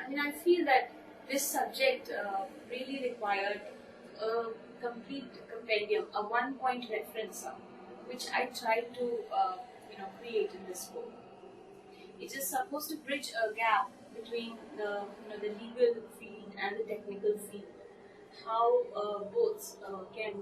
I mean, I feel that this subject really required a complete compendium, a one-point reference, which I tried to create in this book. It is supposed to bridge a gap between the legal field and the technical field. How both can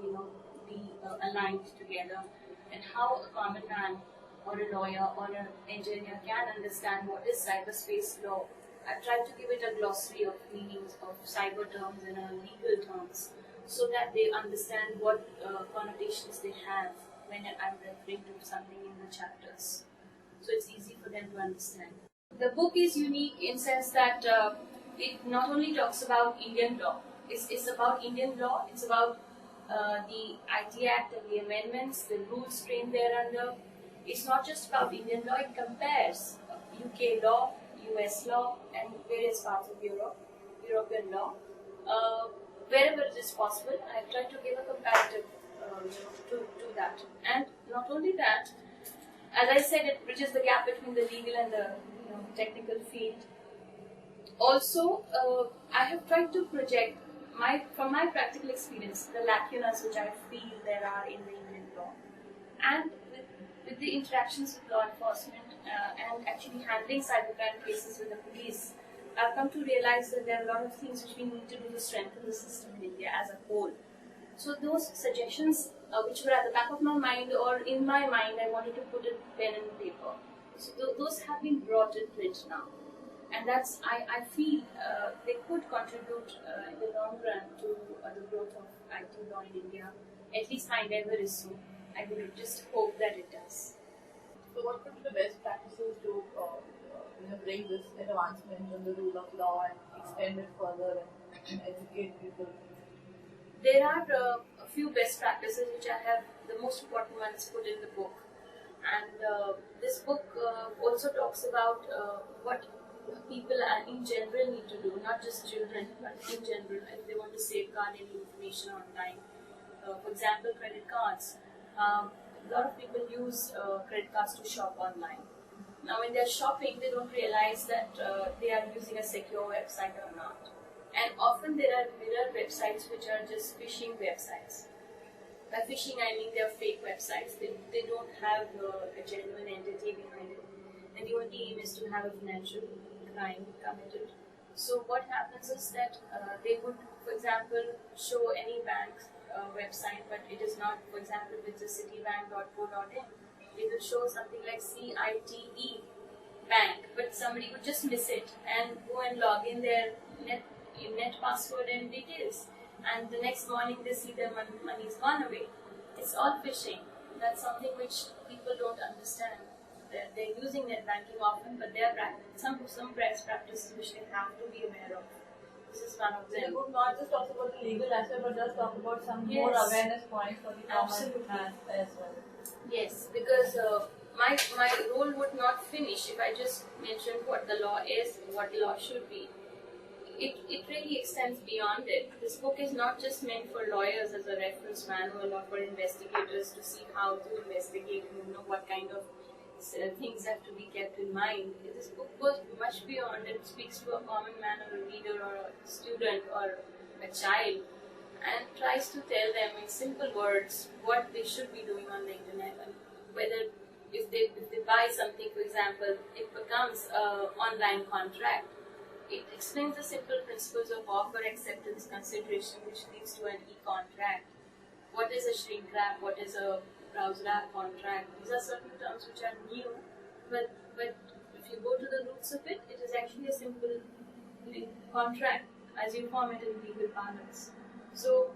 be aligned together, and how a common man or a lawyer or an engineer can understand what is cyberspace law. I've tried to give it a glossary of meanings of cyber terms and legal terms, so that they understand what connotations they have when I'm referring to something in the chapters. So it's easy for them to understand. The book is unique in the sense that it not only talks about Indian law, it's about Indian law, it's about the IT Act and the amendments, the rules framed thereunder. It's not just about Indian law, it compares UK law, US law, and various parts of European law. Wherever it is possible, I've tried to give a comparative to that. And not only that, as I said, it bridges the gap between the legal and the technical field. Also, I have tried to project from my practical experience the lacunas which I feel there are in the Indian law, and with the interactions with law enforcement and actually handling cybercrime cases with the police, I've come to realize that there are a lot of things which we need to do to strengthen the system in India as a whole. So those suggestions which were at the back of my mind or in my mind, I wanted to put in pen and paper. So those have been brought in print now. And that's, I feel they could contribute in the long run to the growth of IT law in India. At least my endeavor is so. I will just hope that it does. So what could be the best practices to bring this advancement in the rule of law and extend it further and educate people? There are a few best practices which I have, the most important ones, put in the book. And this book also talks about what people in general need to do, not just children, but in general, if they want to safeguard any information online. For example, credit cards. A lot of people use credit cards to shop online. Now, when they're shopping, they don't realize that they are using a secure website or not. And often there are mirror websites which are just phishing websites. By phishing, I mean they're fake websites. They don't have a genuine entity behind it. And the only aim is to have a financial crime committed. So what happens is that they would, for example, show any bank's website, but it is not, for example, with the citibank.co.in. They will show something like CITE bank, but somebody would just miss it and go and log in their net password and details. And the next morning they see their money is gone away. It's all phishing. That's something which people don't understand. They're using net banking often, but there are some best practices which they have to be aware of. This is one of them. The book not just talks about the legal aspect, but does talk about some more awareness points for the common man as well. Yes, because my role would not finish if I just mentioned what the law is, what the law should be. It really extends beyond it. This book is not just meant for lawyers as a reference manual or for investigators to see how to investigate and what kind of things have to be kept in mind. This book goes much beyond. It speaks to a common man or a reader or a student or a child and tries to tell them in simple words what they should be doing on the internet, and whether if they buy something, for example, it becomes an online contract. It explains the simple principles of offer, acceptance, consideration, which leads to an e-contract. What is a shrink wrap? What is a browse wrap contract? These are certain terms which are new, but if you go to the roots of it, it is actually a simple contract as you form it in legal parlance. So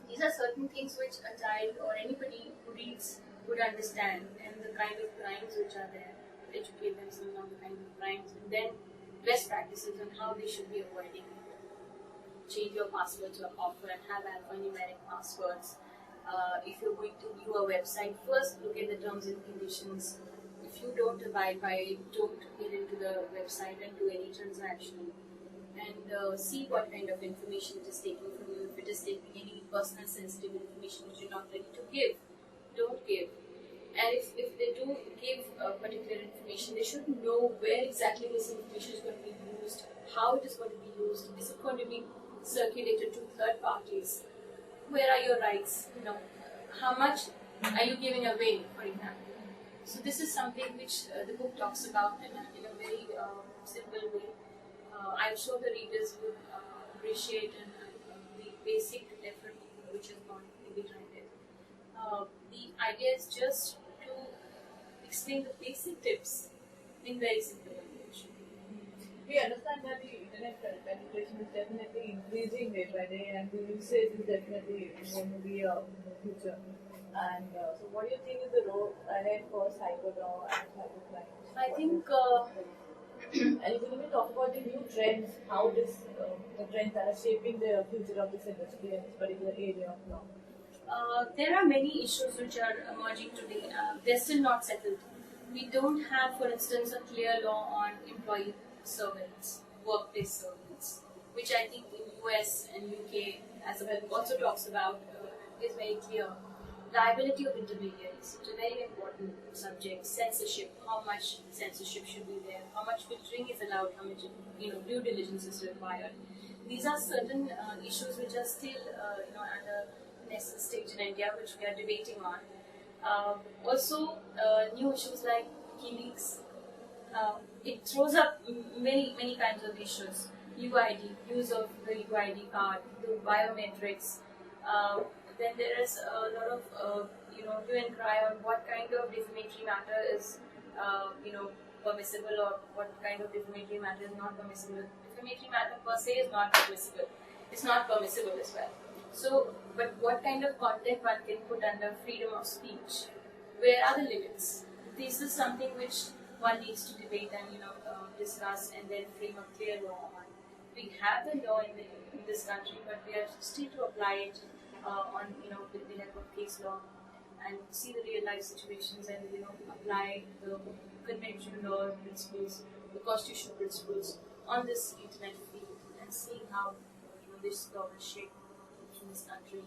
these are certain things which a child or anybody who reads would understand, and the kind of crimes which are there, educate themselves on the kind of crimes, and then best practices on how they should be avoiding it. Change your passwords or offer and have alphanumeric passwords. If you're going to view a website, first look at the terms and conditions. If you don't abide by it, don't get into the website and do any transaction. And see what kind of information it is taking from you. If it is taking any personal sensitive information which you're not ready to give, don't give. And if they do give particular information, they should know where exactly this information is going to be used, how it is going to be used, is it going to be circulated to third parties, where are your rights, how much are you giving away, for example. So this is something which the book talks about in a very simple way. I'm sure the readers would appreciate the basic effort which has gone behind it. The idea is just to explain the basic tips in very simple language. We understand that the internet penetration is definitely increasing day by day, and the usage is definitely going to be a future. And so, what do you think is the role ahead for cyber law and cybercrime? I think and if you talk about the new trends, how the trends that are shaping the future of this industry in this particular area of law. there are many issues which are emerging today. They're still not settled. We don't have, for instance, a clear law on employee surveillance, workplace surveillance, which I think in US and UK, as the book also talks about, is very clear. Liability of intermediaries, it's a very important subject. Censorship, how much censorship should be there, how much filtering is allowed, how much due diligence is required. These are certain issues which are still at a nascent stage in India, which we are debating on. Also, new issues like WikiLeaks, it throws up many kinds of issues. UID, use of the UID card, the biometrics. Then there is a lot of hue and cry on what kind of defamatory matter is permissible or what kind of defamatory matter is not permissible. Defamatory matter per se is not permissible. It's not permissible as well. So, but what kind of content one can put under freedom of speech? Where are the limits? This is something which one needs to debate and discuss and then frame a clear law on. We have the law in this country, but we are still to apply it with the help of case law and see the real life situations and apply the conventional law principles, the constitutional principles on this internet field and see how this law will shape in this country.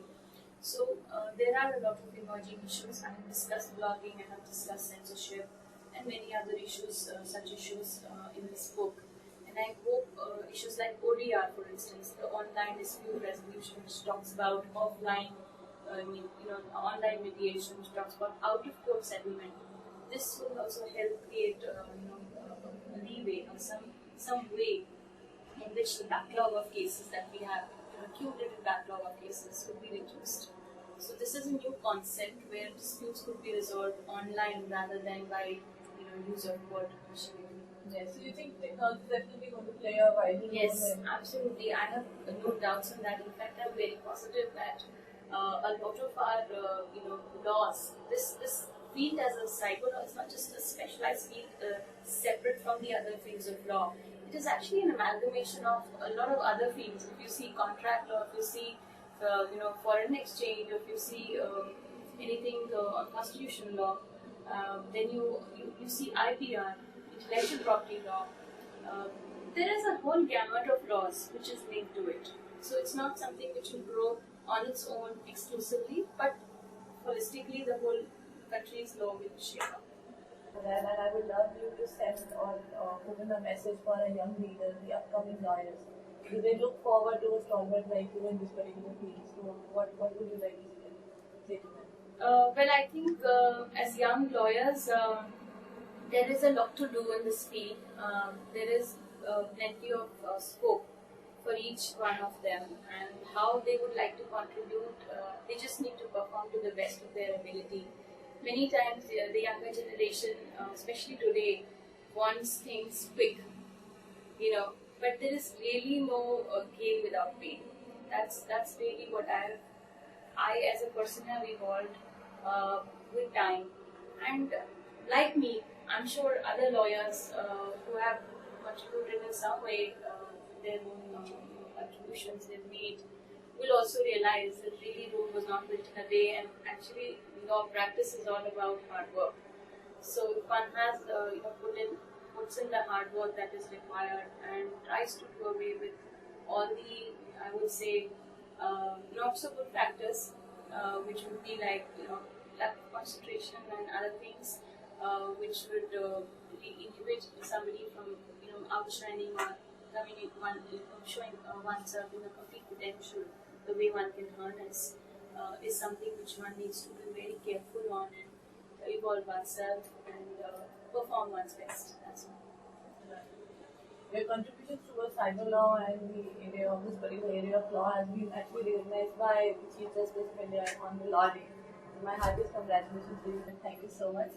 So there are a lot of emerging issues. I have discussed blogging, I have discussed censorship, and many other issues, such issues in this book. And I hope issues like ODR, for instance, the online dispute resolution, which talks about offline, online mediation, which talks about out-of-court settlement. This will also help create, a leeway or some way in which the backlog of cases that we have, cumulative backlog of cases, could be reduced. So this is a new concept where disputes could be resolved online rather than by use of court machinery. Yes, so you think technology is definitely going to play a vital role? Yes, absolutely. I have no doubts on that. In fact, I'm very positive that a lot of our laws, this field as a cyber law is not just a specialized field separate from the other fields of law. It is actually an amalgamation of a lot of other fields. If you see contract law, if you see foreign exchange, if you see anything constitutional law, then you see IPR, intellectual property law. There is a whole gamut of laws which is linked to it. So it's not something which will grow on its own exclusively, but holistically the whole country's law will shape up. And I would love you to send or put in a message for our young leaders, the upcoming lawyers. Do they look forward to a stronger like you in this particular field? So what would you like to say to them? Well, I think as young lawyers, there is a lot to do in this field. There is plenty of scope for each one of them, and how they would like to contribute, they just need to perform to the best of their ability. Many times the younger generation, especially today, wants things quick, but there is really no gain without pain. That's really what I as a person have evolved with time. And like me, I'm sure other lawyers who have contributed in some way their own contributions they've made will also realize that really Rome was not built in a day, and actually law practice is all about hard work. So if one has puts in the hard work that is required and tries to do away with all the, I would say, not so good factors, which would be like lack of concentration and other things which would inhibit somebody from outshining or coming in showing oneself in a complete potential. The way one can harness is something which one needs to be very careful on and evolve oneself and perform one's best. That's all. Your contributions towards cyber law and the area of this particular area of law has been actually recognized by the Chief Justice of India on the Law Day. My heartiest congratulations to you and thank you so much.